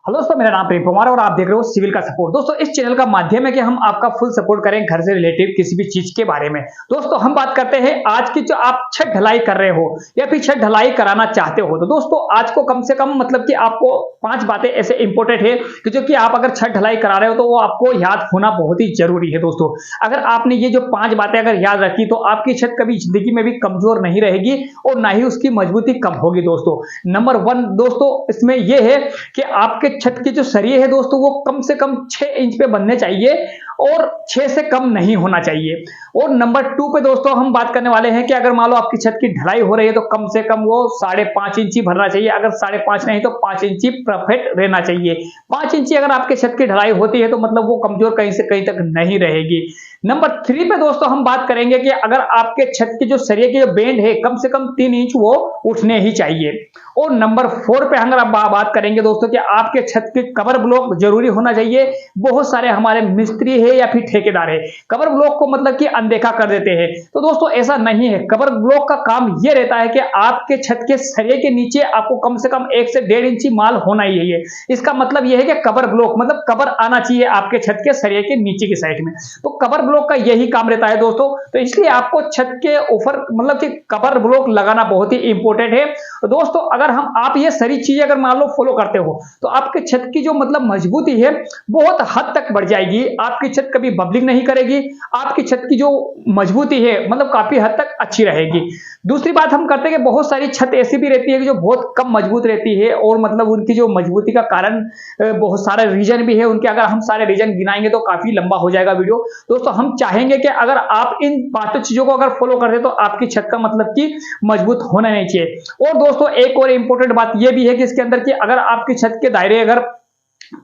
Hello दोस्तों, मेरा नाम प्रेम कुमार और आप देख रहे हो सिविल का सपोर्ट। दोस्तों, इस चैनल का माध्यम है कि हम आपका फुल सपोर्ट करें घर से रिलेटेड किसी भी चीज के बारे में। दोस्तों, हम बात करते हैं आज की, जो आप छत ढलाई कर रहे हो या फिर छत ढलाई कराना चाहते हो, तो दोस्तों आज को कम से कम मतलब कि आपको 5 बातें ऐसे इंपॉर्टेंट है कि जो कि आप अगर छत ढलाई करा रहे हो तो वो आपको याद होना बहुत ही जरूरी है। दोस्तों, अगर आपने ये जो 5 बातें अगर याद रखी तो आपकी छत कभी जिंदगी में भी कमजोर नहीं रहेगी और ना ही उसकी मजबूती कम होगी। दोस्तों, नंबर 1 दोस्तों इसमें यह है कि आपके छत के जो सरिये है दोस्तों वो कम से कम 6 इंच पे बनने चाहिए और 6 से कम नहीं होना चाहिए। और नंबर 2 पे दोस्तों हम बात करने वाले हैं कि अगर मान लो आपकी छत की ढलाई हो रही है तो कम से कम वो 5.5 इंची भरना चाहिए। अगर 5.5 नहीं तो 5 इंची परफेक्ट रहना चाहिए। 5 इंची अगर आपके छत की ढलाई होती है तो मतलब वो कमजोर कहीं से कहीं तक नहीं रहेगी। नंबर 3 पे दोस्तों हम बात करेंगे कि अगर आपके छत की जो सरिये की जो बेंड है कम से कम 3 इंच वो उठने ही चाहिए। और नंबर 4 पे अगर आप बात करेंगे दोस्तों कि आपके छत के कवर ब्लॉक जरूरी होना चाहिए। बहुत सारे हमारे मिस्त्री है या फिर ठेकेदार है कवर ब्लॉक को मतलब कि अनदेखा कर देते हैं, तो दोस्तों ऐसा नहीं है। कवर ब्लॉक का काम यह रहता है कि आपके छत के सरिये के नीचे आपको कम से कम 1 से 1.5 इंची माल होना ही है। इसका मतलब यह है कि कवर ब्लॉक मतलब कवर आना चाहिए आपके छत के सरिये के नीचे की साइड में। तो कवर ब्लॉक का यही काम रहता है दोस्तों। तो इसलिए आपको छत के ऊपर मतलब कि कवर ब्लॉक लगाना बहुत ही इंपॉर्टेंट है। तो दोस्तों अगर आप ये सारी चीजें अगर मान लो फॉलो करते हो तो आपके छत की जो मतलब मजबूती है बहुत हद तक बढ़ जाएगी। आपकी छत कभी बबलिंग नहीं करेगी। आपकी छत की जो मजबूती है मतलब काफी हद तक अच्छी रहेगी। दूसरी बात हम करते हैं कि बहुत सारी छत ऐसी भी रहती है कि जो बहुत कम मजबूत रहती है और मतलब उनकी जो मजबूती का कारण बहुत सारे रीजन भी है उनके। अगर हम सारे रीजन गिनाएंगे तो काफी लंबा हो जाएगा वीडियो। दोस्तों हम चाहेंगे कि अगर आप इन 5 चीजों को अगर फॉलो करते तो आपकी छत का मतलब कि मजबूत होना नहीं चाहिए। और दोस्तों एक और इंपॉर्टेंट बात यह भी है कि इसके अंदर की अगर आपकी छत के दायरे अगर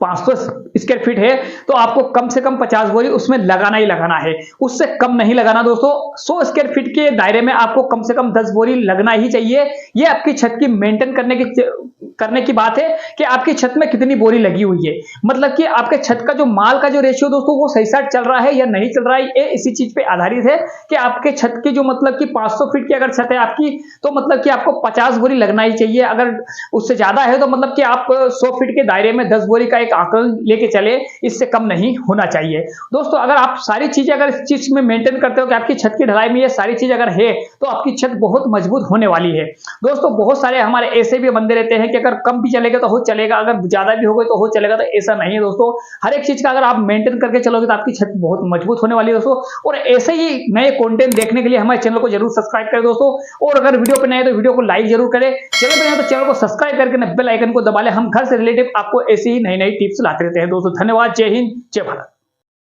500 स्क्वायर फीट है तो आपको कम से कम 50 बोरी उसमें लगाना ही लगाना है, उससे कम नहीं लगाना। दोस्तों 100 स्क्वायर फीट के दायरे में आपको कम से कम 10 बोरी लगना ही चाहिए। ये आपकी छत की मेंटेन करने की बात है कि आपकी छत में कितनी बोरी लगी हुई है। मतलब कि आपके छत का जो माल का जो रेशियो दोस्तों वो सही साथ चल रहा है या नहीं चल रहा है, ये इसी चीज पे आधारित है कि आपके छत की जो मतलब कि 500 फीट की अगर छत है आपकी तो मतलब कि आपको 50 बोरी लगना ही चाहिए। अगर उससे ज्यादा है तो मतलब कि आप 100 फीट के दायरे में 10 बोरी का एक आकलन लेके चले, इससे कम नहीं होना चाहिए। दोस्तों अगर आप सारी चीजें अगर इस चीज में मेंटेन करते हो कि आपकी छत की ढलाई में ये सारी चीज अगर है तो आपकी छत बहुत मजबूत होने वाली है। दोस्तों बहुत सारे हमारे ऐसे भी बंदे रहते हैं कि अगर कम भी चलेगा तो हो चलेगा, अगर ज्यादा भी हो गए तो हो चलेगा, तो ऐसा नहीं है दोस्तों। हर एक चीज का अगर आप मेंटेन करके चलोगे तो आपकी छत बहुत मजबूत होने वाली है दोस्तों। और ऐसे ही नए कंटेंट देखने के लिए हमारे चैनल को जरूर सब्सक्राइब करें दोस्तों। और अगर वीडियो पे नए तो वीडियो को लाइक जरूर करें, चैनल पे नए तो चैनल को सब्सक्राइब करके बेल आइकन को दबा लें। हम घर से रिलेटेड आपको ऐसी ही नई नई टिप्स लाते रहते हैं दोस्तों। धन्यवाद। जय हिंद, जय भारत।